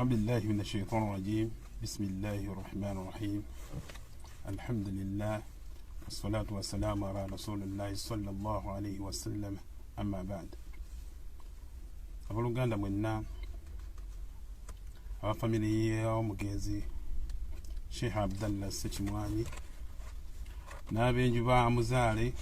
أعوذ بالله من الشيطان الرجيم. بسم الله الرحمن الرحيم. الحمد لله والصلاة والسلام على رسول الله صلى الله عليه وسلم. أما بعد, abooluganda mwenna abafamily y'omugenzi Sheikh Abdallah Ssekimwanyi n'abenju ba Muzaale,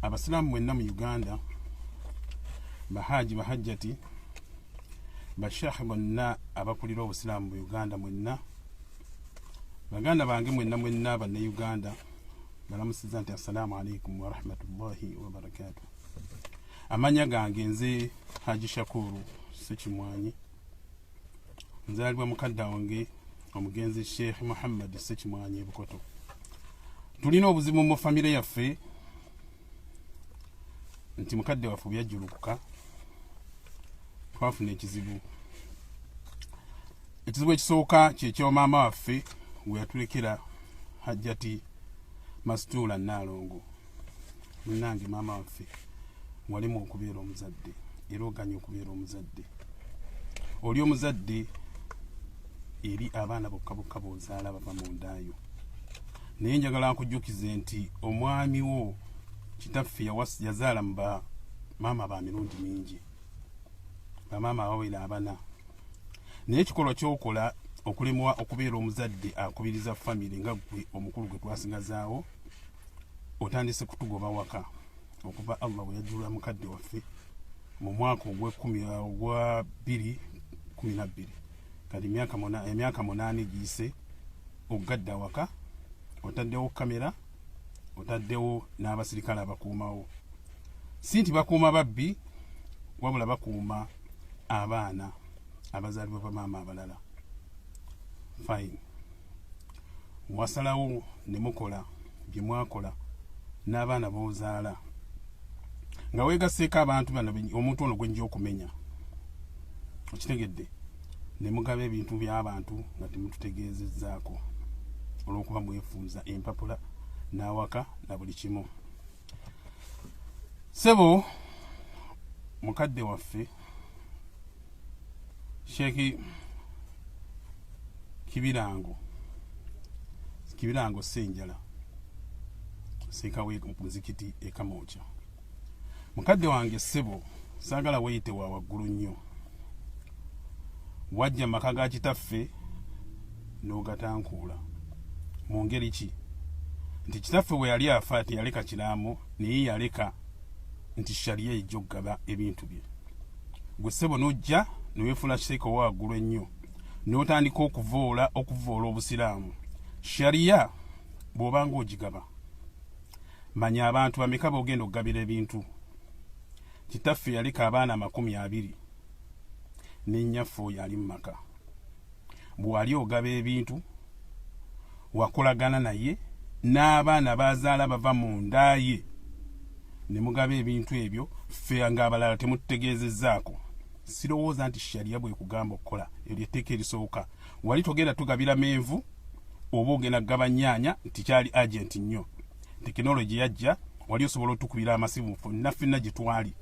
abasiraamu mwenna mu Uganda, bahaji bahajjati, bashekhe bonna abakulira obusiraamu mu Uganda mwenna, baganda bange mwenna banne Uganda, balamusiza nti assalamu alaikum wa rahmatullahi wa barakatuh. Amanya gange nze Haji Shakuru Ssekimwanyi, nzaalibwa mukadda wange omugenzi Sheikh Muhammad Ssekimwanyi e Bukoto. Tulina obuzibu mu famire yaffe nti mukadde waffe byajjulukuka, twafuna ekizibu. Ekizibu ekisooka kyekyo maama waffe we yatulekera Hajjati Masitula Nalongo. Munnange maama waffe walimu okubeera omuzadde, era oganya okubeera omuzadde. Oli omuzadde eri abaana bokka bokka b'ozaala bava mu ndaayo. Naye njagala nkujjukize nti omwami wo kitaffe yazaala mu bamaama ba mirundi mingi, bamaama abawera abana. Naye ekikolwa ky'okola okulemwa okubeera omuzadde akubiriza famire nga gwe omukulu gwe twasigazaawo, otandise kutugoba waka okuva Allah bwe yajjula mukadde waffe mu mwaka ogwa 2012. Kati emyaka 8 giyise ogadda waka, otaddewo kamera, otaddewo n'abasirikale abakuumawo. Si nti bakuuma babbi, wabula bakuuma abaana abazaalibwa bamaama abalala. Fine. Wasalawo ne mukola bye mwakola n'abaana b'ozaala, nga weegasseeko abantu bano omuntu ono gwe nja okumenya. Okitegedde? Ne mugaba ebintu by'abantu nga temututegeezezzaako, olw'okuba mwefuuza empapula n'awaka na buli kimu. Ssebo mukadde waffe Sheikh Kibirango Ssenjala seekawe muzikiti e Kamoocha. Mukadde wange ssebo, saagala weeyite wa waggulu nnyo. Wajja maka ga kitaffe n'ogatankuula. Mu ngeri ki? Nti kitaffe bwe yali afa teyaleka kiraamo, naye yaleka nti shariya ejja okugaba ebintu bye. Gwe ssebo n'ojja neweefula Sheikh wa waggulu ennyo, n'otandika okuvoola obusiraamu. Shariya bw'obanga ogigaba, manya abantu bameka b'ogenda okugabira ebintu. Kitaffe yaleka abaana 20 ne nnyaffe oyo ali mu maka. Bw'ali ogaba ebintu, wakolagana naye n'abaana bazaala bava mu nda ye, ne mugaba ebintu ebyo, ffe ng'abalala temututegeezezzaako. Sirowooza nti shariya bwe kugamba okukola eryo etteeka erisooka. Wali togenda tugabira menvu oba ogenda kugaba nnyaanya nti kyali agenti nnyo. Tekinologi yajja, wali osobola otukubira amasimu ffenna gye twali,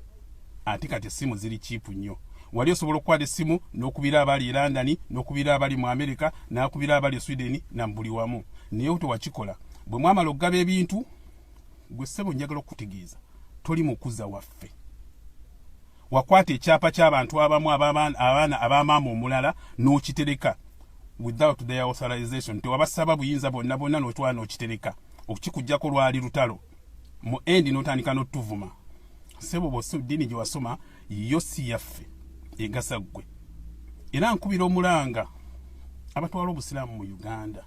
ate kati essimu ziri chiipu nnyo. Wali osobola okukwata essimu n'okubira abali e London, n'okubira abali mu Amerika, n'akubira abali e Sweden na buli wamu. Naye tewakikola. Bwe mwamala okugaba ebintu, gwe ssebo njagala okutegeeza, toli mukuza waffe. Wakwata ekyapa ky'abantu abamu abaana abamaama omulala n'okitereka without their authorization. Tewabasaba buyinza bonna n'otwala n'okitereka, okikujjako lwali lutalo. Mu endi n'otandika n'otuvuma. Ssebo bw'ossa eddiini gye wasoma yo si yaffe, egasa ggwe. Era nkubira omulanga abatwala obusiraamu mu Uganda.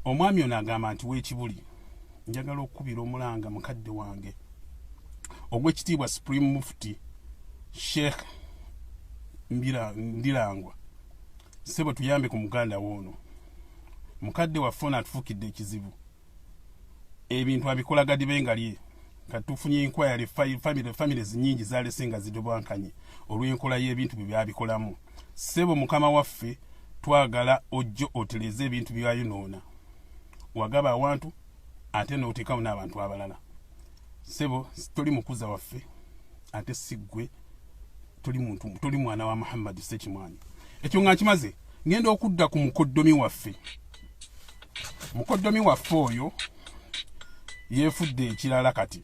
Omwami ono agamba nti w'ekibuli, njagala okukubira omulanga mukadde wange ogw'ekitiibwa Supreme Mufti Sheikh Ndirangwa. Ssebo tuyambe ku muganda woono. Mukadde waffe ono atufukidde ekizibu. Ebintu abikola bengalye. Katufunye inquiry families nyingi zalese nga zidobwankanye olw'enkola y'ebintu bye byabikolamu. Ssebo mukama waffe twagala ojjo oteleze ebintu byayonoona. Wagaba awantu ate n'oteekawo n'abantu abalala. Ssebo toli mukuza waffe, ate si ggwe tuli mwana wa Muhammad Ssekimwanyi. Ekyo nga nkimaze ngenda okudda ku mukoddomi waffe. Mukoddomi waffe oyo yeefudde ekirala kati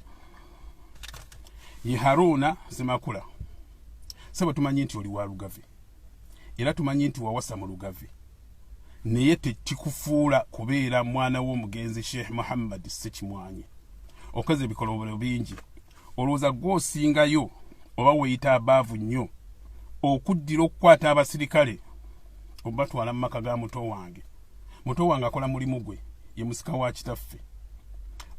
ye Haruna Semakula. Sebo tumanyi nti oli wa Lugave era tumanyi nti wawasa mu Lugave, naye tekikufuula kubeera mwana w'omugenzi Sheikh Muhammad Ssekimwanyi. Okoze ebikolobero bingi, olowooza gw'osingayo oba weeyita abaavu nnyo okuddira okukwata abasirikale obatwala mu maka ga muto wange. Muto wange akola mulimu gwe, ye musika wa kitaffe.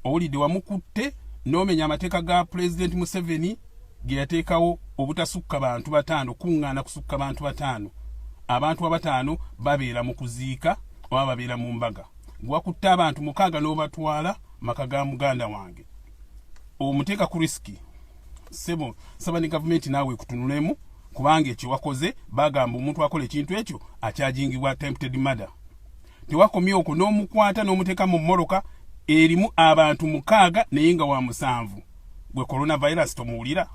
Owulidde wamukutte n'omenya amateeka ga President Museveni ge yateekawo obutasukka bantu bataano, kuŋŋaana kusukka bantu bataano. Abantu abataano babeera mu kuziika oba babeera mu mbaga. Gwakutte abantu 6 n'obatwala maka ga muganda wange. Omuteeka ku risiki. Sebo saba ne gavumenti naawe kutunulemu, kubanga ekyo wakoze bagamba omuntu akola ekintu ekyo akyajingibwa attempted murder. Tewakomye okwo n'omukwata n'omuteeka mu mmoloka erimu abantu 6 naye nga wa 7. Gwe coronavirus tomuwulira?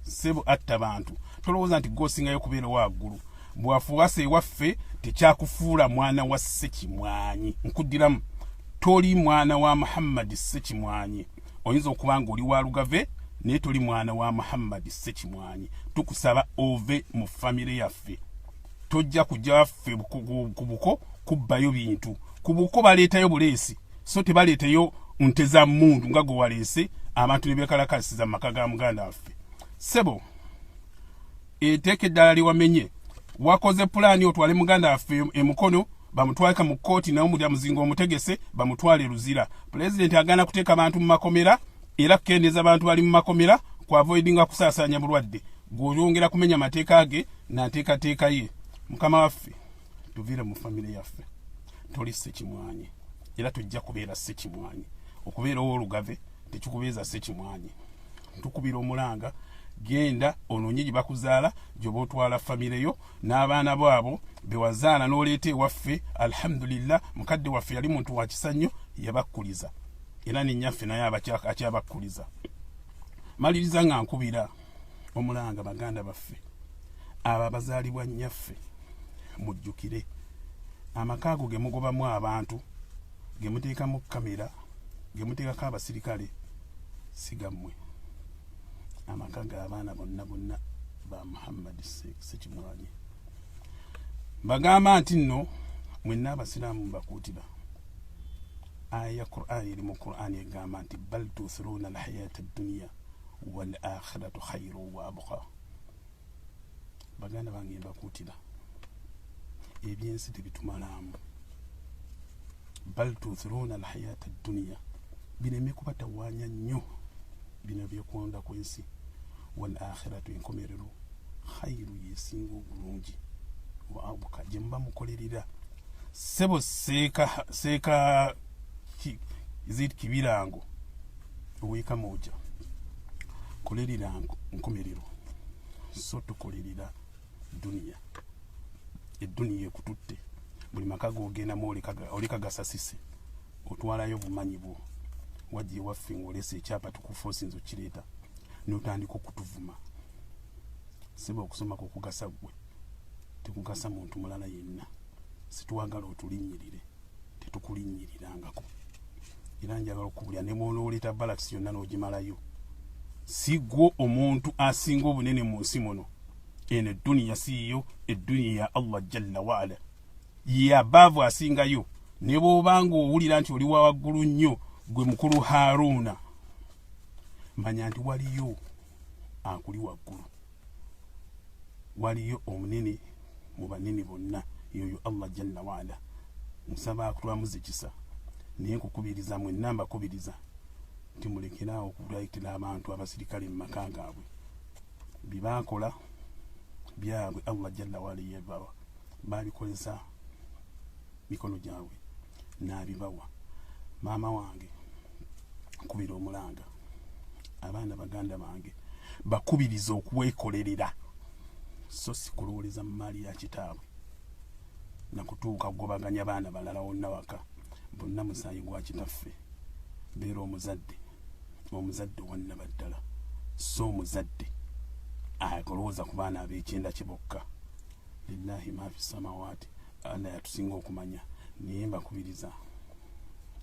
Sebo atta bantu. Tolowooza nti gosingayo kubeera waggulu. Bwafuwase waffe tekyakufuula mwana wa Ssekimwanyi. Nkuddiramu, toli mwana wa Muhammad Ssekimwanyi. Oyinza okuba nga oli wa Lugave naye toli mwana wa Muhammad Ssekimwanyi. Tukusaba ove mu famire yaffe. Tojja kujja waffe ku buko kubbayo bintu. Ku buko baleetayo buleesi, so tebaleetayo nte za mmundu nga gwe waleese abantu ne beekalakasiza mu maka ga muganda waffe. Sebo eteeka eddala liwamenye. Wakoze pulaani otwale muganda waffe emukono bamutwalika mu kkooti nawo mulya muzingo omutegese bamutwale Luzira. Pulezidenti agaana kuteeka abantu mu makomera era kukendeeza abantu bali mu makomera ku avoidinga kusaasaanya bulwadde. Gw'oyongera kumenya mateeka ge n'ateekateeka ye. Mukama waffe tuviire mu famire yaffe. Toli Ssekimwanyi era tujja kubeera Ssekimwanyi. Okubeera ow'Olugave tekikubeeza Ssekimwanyi. Tukubira omulanga, genda onoonye gye bakuzaala gy'oba otwala famire yo n'abaana baabo bewazaala n'oleeta ewaffe. Alhamdulillah, mukadde waffe yali muntu wa kisa nnyo, yabakkuliza era nennyaffe naye akyabakkuliza. Maliriza nga nkubira omulanga baganda baffe abo abazaalibwa nnyaffe, mujjukire amaka ago ge mugobamu abantu, ge muteekamu kamera, ge muteekako abasirikale, si gammwe. Amaka g'abaana bonna ba Muhammad Ssekimwanyi. Bagamba nti nno mwenna abasiraamu mbakuutira. Aya ya Qur'an eri mu Qur'an egamba nti bal tuthiruna alhayata ad-dunya wal akhiratu khayrun wa abqa. Baganda bange mbakuutira, ebyensi tebitumalamu. Bal tuthiruna alhayata ad-dunya, bireme kubatawaanya nnyo bino byekwonda kw'ensi. Wal akhiratu enkomerero khayru yesinga obulungi wa abqa, gye muba mukolerera. Sebo seeka kibirango oweka moja kolerera nkomerero, so tukolerera duniya. Eduniya ekututte, buli maka g'ogendamu oleka gasasise, otwalayo bumanyi bwo. Wajja ewaffe ng'olesa ekyapa tukufa osinza okireeta n'otandika okutuvuma. Sebo okusoma kw'okugasa ggwe, tekugasa muntu mulala yenna. Situwagala otulinnyirire, tetukulinnyirirangako. Era njagala okubulya ne bw'onooleeta balakisi yonna n'ogimalayo. Si gwo omuntu asinga obunene mu nsi muno. Eno edduniya siiyo, edduniya ya Allah jalla waala. Ye abaavu asingayo. Ne bw'obanga owulira nti oli wa waggulu nnyo, gwe mukulu Haruna, manya nti waliyo akuli waggulu. Waliyo omunene mu banene bonna, yoyo Allah jalla waala. Nsaba akutwamuze ekisa, naye nkukubiriza mwenna mbakubiriza nti mulekeraawo okulayitira abantu abasirikale mu maka gaabwe. Bye baakola byabwe Allah jalla waala yeebawa, baabikozesa mikono gyabwe n'abibawa. Maama wange nkubira omulanga, abaana baganda bange bakubiriza okuwekolerera, so si kulowooleza mu maali ya kitaabwe na kutuuka kugobaganya baana balala wonna waka. Bonna musaayi gwa kitaffe. Beera omuzadde wannaba ddala, so omuzadde akolowooza ku baana ab'ekyenda kye bokka. Lillahi ma fi samawati, ana yatusinga okumanya. Naye mbakubiriza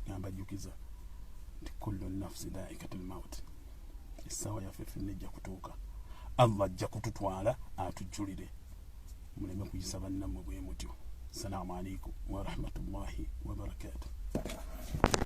ngambajjukiza nti kullu nafsi daikatul maut, essaawa yaffe ffenna ejja kutuuka. Allah ajja kututwala atujjulire. Muleme kuyisa bannammwe bwe mutyo. Assalamu alaikum wa rahmatullahi wa barakatuh.